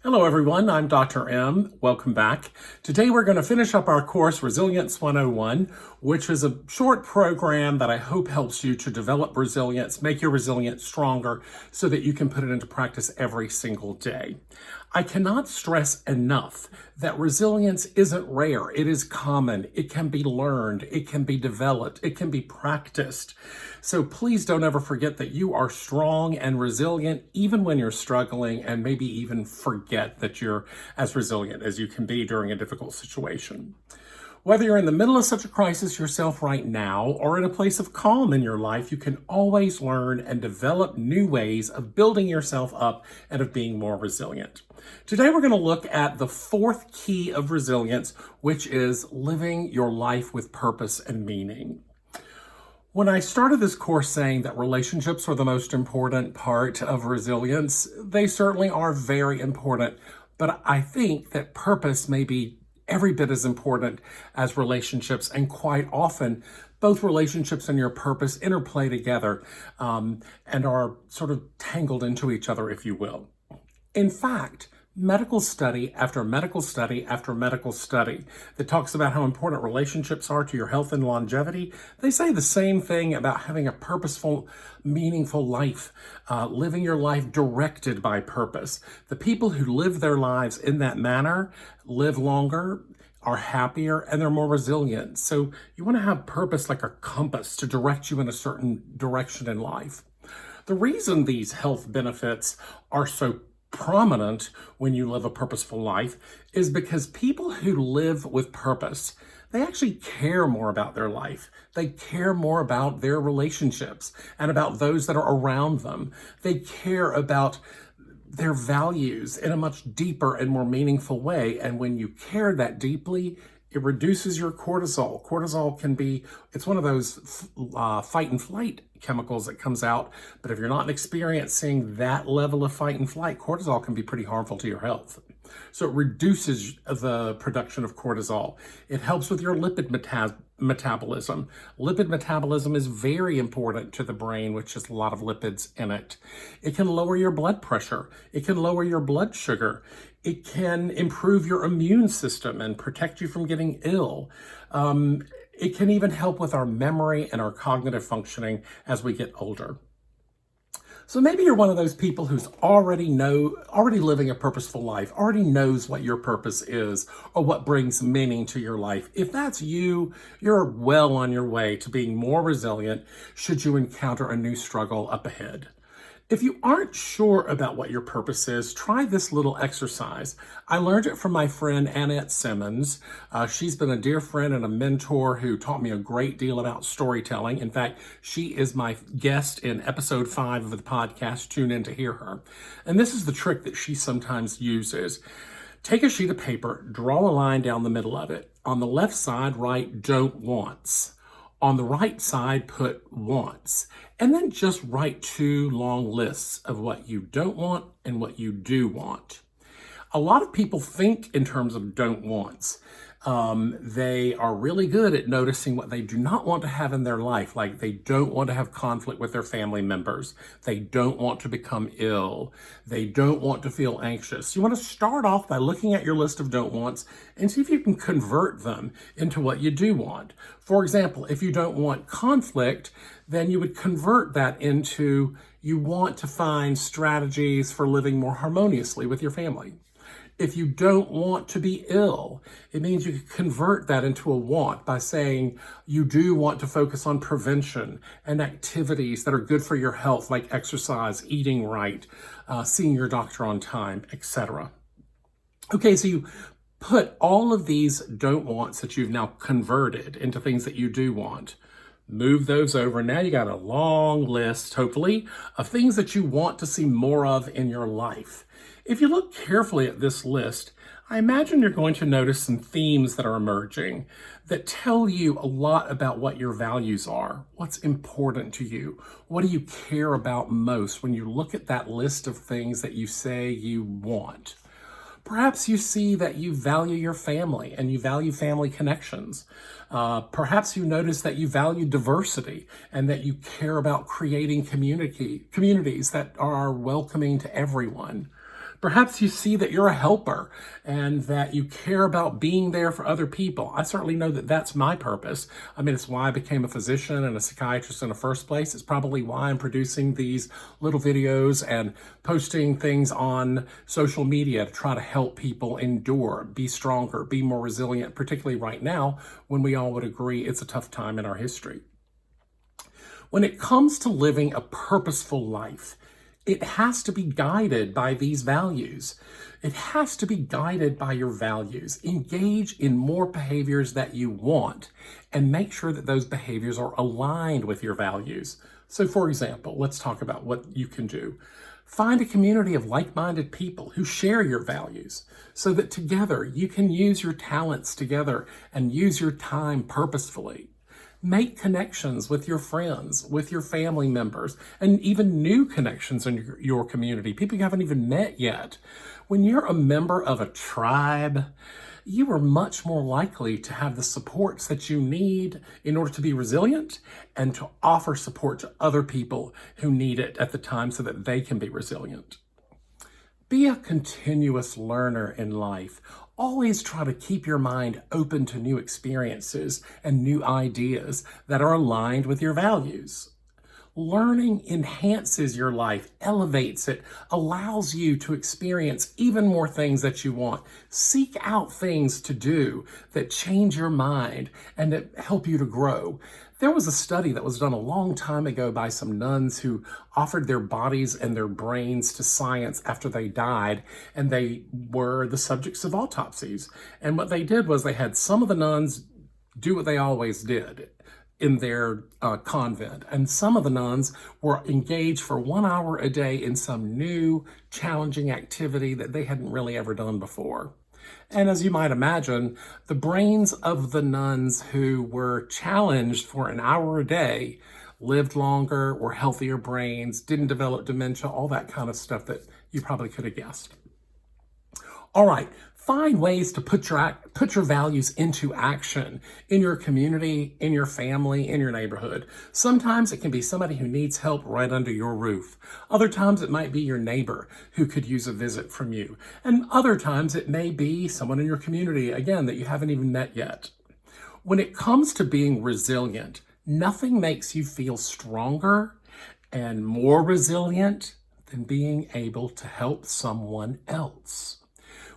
Hello everyone, I'm Dr. M. Welcome back. Today we're going to finish up our course Resilience 101, which is a short program that I hope helps you to develop resilience, make your resilience stronger so that you can put it into practice every single day. I cannot stress enough that resilience isn't rare. It is common. It can be learned. It can be developed. It can be practiced. So please don't ever forget that you are strong and resilient even when you're struggling, and maybe even forget that you're as resilient as you can be during a difficult situation. Whether you're in the middle of such a crisis yourself right now or in a place of calm in your life, you can always learn and develop new ways of building yourself up and of being more resilient. Today, we're going to look at the fourth key of resilience, which is living your life with purpose and meaning. When I started this course saying that relationships are the most important part of resilience, they certainly are very important, but I think that purpose may be every bit as important as relationships, and quite often both relationships and your purpose interplay together and are sort of tangled into each other, if you will. In fact, medical study after medical study after medical study that talks about how important relationships are to your health and longevity, they say the same thing about having a purposeful, meaningful life, living your life directed by purpose. The people who live their lives in that manner live longer, are happier, and they're more resilient. So you want to have purpose like a compass to direct you in a certain direction in life. The reason these health benefits are so prominent when you live a purposeful life is because people who live with purpose, they actually care more about their life. They care more about their relationships and about those that are around them. They care about their values in a much deeper and more meaningful way. And when you care that deeply, it reduces your cortisol. Cortisol can be, it's one of those fight and flight chemicals that comes out. But if you're not experiencing that level of fight and flight, cortisol can be pretty harmful to your health. So it reduces the production of cortisol. It helps with your lipid metabolism. Lipid metabolism is very important to the brain, which has a lot of lipids in it. It can lower your blood pressure. It can lower your blood sugar. It can improve your immune system and protect you from getting ill. It can even help with our memory and our cognitive functioning as we get older. So maybe you're one of those people who's already living a purposeful life, already knows what your purpose is or what brings meaning to your life. If that's you, you're well on your way to being more resilient should you encounter a new struggle up ahead. If you aren't sure about what your purpose is, try this little exercise. I learned it from my friend Annette Simmons. She's been a dear friend and a mentor who taught me a great deal about storytelling. In fact, she is my guest in episode 5 of the podcast. Tune in to hear her. And this is the trick that she sometimes uses. Take a sheet of paper, draw a line down the middle of it. On the left side, write "don't wants." On the right side, put "wants," and then just write 2 long lists of what you don't want and what you do want. A lot of people think in terms of don't wants. They are really good at noticing what they do not want to have in their life, like they don't want to have conflict with their family members. They don't want to become ill. They don't want to feel anxious. You want to start off by looking at your list of don't wants and see if you can convert them into what you do want. For example, if you don't want conflict, then you would convert that into you want to find strategies for living more harmoniously with your family. If you don't want to be ill, it means you can convert that into a want by saying you do want to focus on prevention and activities that are good for your health, like exercise, eating right, seeing your doctor on time, etc. Okay, so you put all of these don't wants that you've now converted into things that you do want. Move those over. Now you got a long list, hopefully, of things that you want to see more of in your life. If you look carefully at this list, I imagine you're going to notice some themes that are emerging that tell you a lot about what your values are, what's important to you, what do you care about most when you look at that list of things that you say you want. Perhaps you see that you value your family and you value family connections. Perhaps you notice that you value diversity and that you care about creating communities that are welcoming to everyone. Perhaps you see that you're a helper and that you care about being there for other people. I certainly know that that's my purpose. I mean, it's why I became a physician and a psychiatrist in the first place. It's probably why I'm producing these little videos and posting things on social media to try to help people endure, be stronger, be more resilient, particularly right now when we all would agree it's a tough time in our history. When it comes to living a purposeful life, it has to be guided by these values. It has to be guided by your values. Engage in more behaviors that you want and make sure that those behaviors are aligned with your values. So for example, let's talk about what you can do. Find a community of like-minded people who share your values so that together you can use your talents together and use your time purposefully. Make connections with your friends, with your family members, and even new connections in your community, people you haven't even met yet. When you're a member of a tribe, you are much more likely to have the supports that you need in order to be resilient and to offer support to other people who need it at the time so that they can be resilient. Be a continuous learner in life. Always try to keep your mind open to new experiences and new ideas that are aligned with your values. Learning enhances your life, elevates it, allows you to experience even more things that you want. Seek out things to do that change your mind and that help you to grow. There was a study that was done a long time ago by some nuns who offered their bodies and their brains to science after they died, and they were the subjects of autopsies. And what they did was they had some of the nuns do what they always did in their convent, and some of the nuns were engaged for 1 hour a day in some new challenging activity that they hadn't really ever done before. And as you might imagine, the brains of the nuns who were challenged for 1 hour a day lived longer, were healthier brains, didn't develop dementia, all that kind of stuff that you probably could have guessed. All right, find ways to put your values into action in your community, in your family, in your neighborhood. Sometimes it can be somebody who needs help right under your roof. Other times it might be your neighbor who could use a visit from you. And other times it may be someone in your community, again, that you haven't even met yet. When it comes to being resilient, nothing makes you feel stronger and more resilient than being able to help someone else.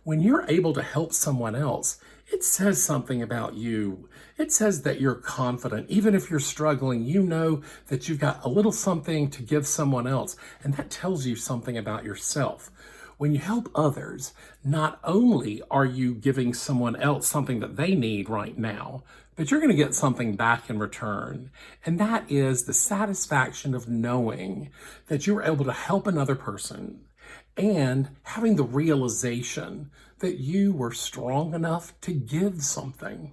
When you're able to help someone else, it says something about you. It says that you're confident. Even if you're struggling, you know that you've got a little something to give someone else, and that tells you something about yourself. When you help others, not only are you giving someone else something that they need right now, but you're going to get something back in return. And that is the satisfaction of knowing that you were able to help another person and having the realization that you were strong enough to give something.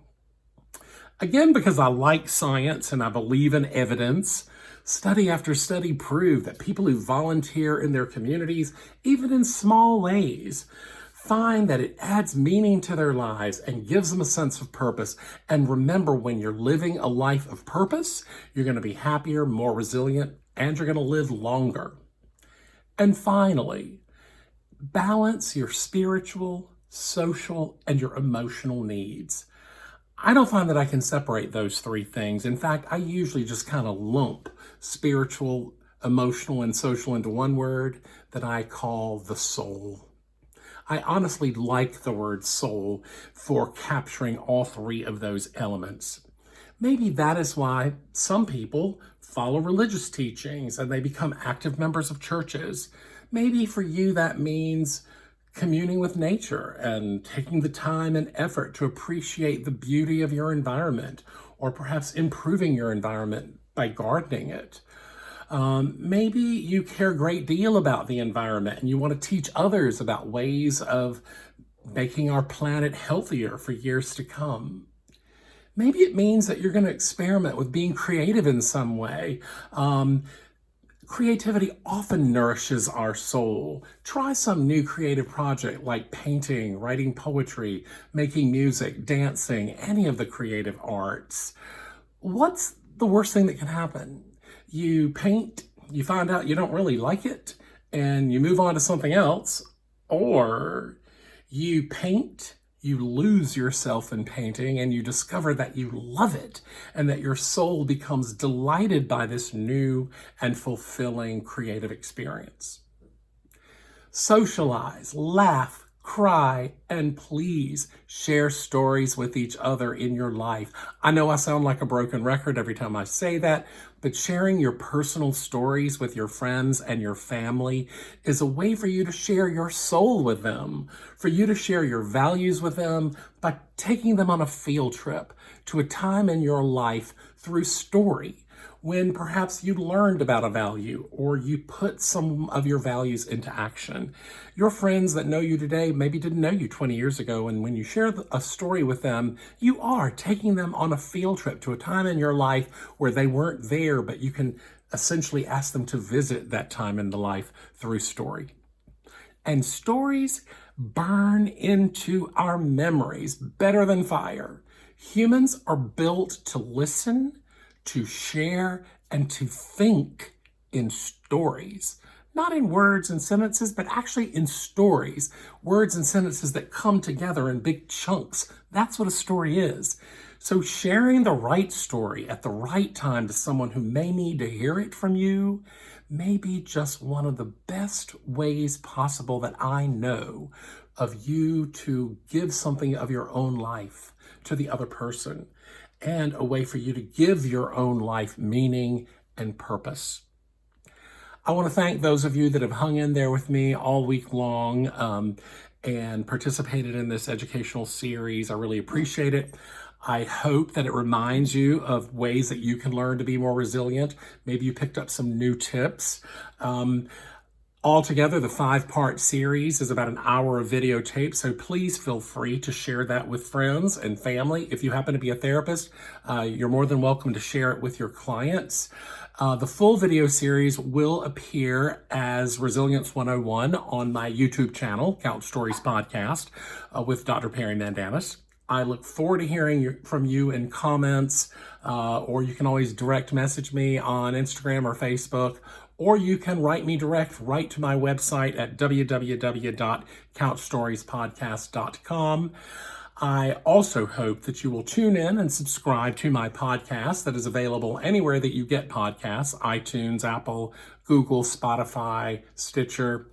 Again, because I like science and I believe in evidence, study after study prove that people who volunteer in their communities, even in small ways, find that it adds meaning to their lives and gives them a sense of purpose. And remember, when you're living a life of purpose, you're going to be happier, more resilient, and you're going to live longer. And finally, balance your spiritual, social, and your emotional needs. I don't find that I can separate those three things. In fact, I usually just kind of lump spiritual, emotional, and social into one word that I call the soul. I honestly like the word soul for capturing all three of those elements. Maybe that is why some people follow religious teachings and they become active members of churches. Maybe for you that means communing with nature and taking the time and effort to appreciate the beauty of your environment, or perhaps improving your environment by gardening it. Maybe you care a great deal about the environment and you want to teach others about ways of making our planet healthier for years to come. Maybe it means that you're going to experiment with being creative in some way. Creativity often nourishes our soul. Try some new creative project like painting, writing poetry, making music, dancing, any of the creative arts. What's the worst thing that can happen? You paint, you find out you don't really like it, and you move on to something else, Or you paint, you lose yourself in painting, and you discover that you love it and that your soul becomes delighted by this new and fulfilling creative experience. Socialize, laugh, cry, and please share stories with each other in your life. I know I sound like a broken record every time I say that, but sharing your personal stories with your friends and your family is a way for you to share your soul with them, for you to share your values with them by taking them on a field trip to a time in your life through story, when perhaps you learned about a value or you put some of your values into action. Your friends that know you today maybe didn't know you 20 years ago, and when you share a story with them, you are taking them on a field trip to a time in your life where they weren't there, but you can essentially ask them to visit that time in the life through story. And stories burn into our memories better than fire. Humans are built to listen, to share, and to think in stories. Not in words and sentences, but actually in stories. Words and sentences that come together in big chunks. That's what a story is. So sharing the right story at the right time to someone who may need to hear it from you may be just one of the best ways possible that I know of you to give something of your own life to the other person, and a way for you to give your own life meaning and purpose. I want to thank those of you that have hung in there with me all week long and participated in this educational series. I really appreciate it. I hope that it reminds you of ways that you can learn to be more resilient. Maybe you picked up some new tips. Altogether, the 5-part series is about an hour of videotape, so please feel free to share that with friends and family. If you happen to be a therapist, you're more than welcome to share it with your clients. The full video series will appear as Resilience 101 on my YouTube channel, Couch Stories Podcast, with Dr. Perry Mandanis. I look forward to hearing from you in comments, or you can always direct message me on Instagram or Facebook, or you can write me right to my website at www.couchstoriespodcast.com. I also hope that you will tune in and subscribe to my podcast that is available anywhere that you get podcasts: iTunes, Apple, Google, Spotify, Stitcher,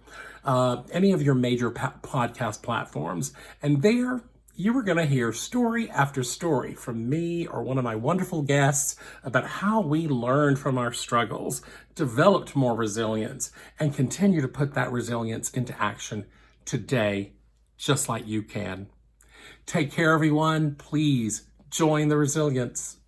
any of your major podcast platforms. And there, you are going to hear story after story from me or one of my wonderful guests about how we learned from our struggles, developed more resilience, and continue to put that resilience into action today, just like you can. Take care, everyone. Please join the resilience.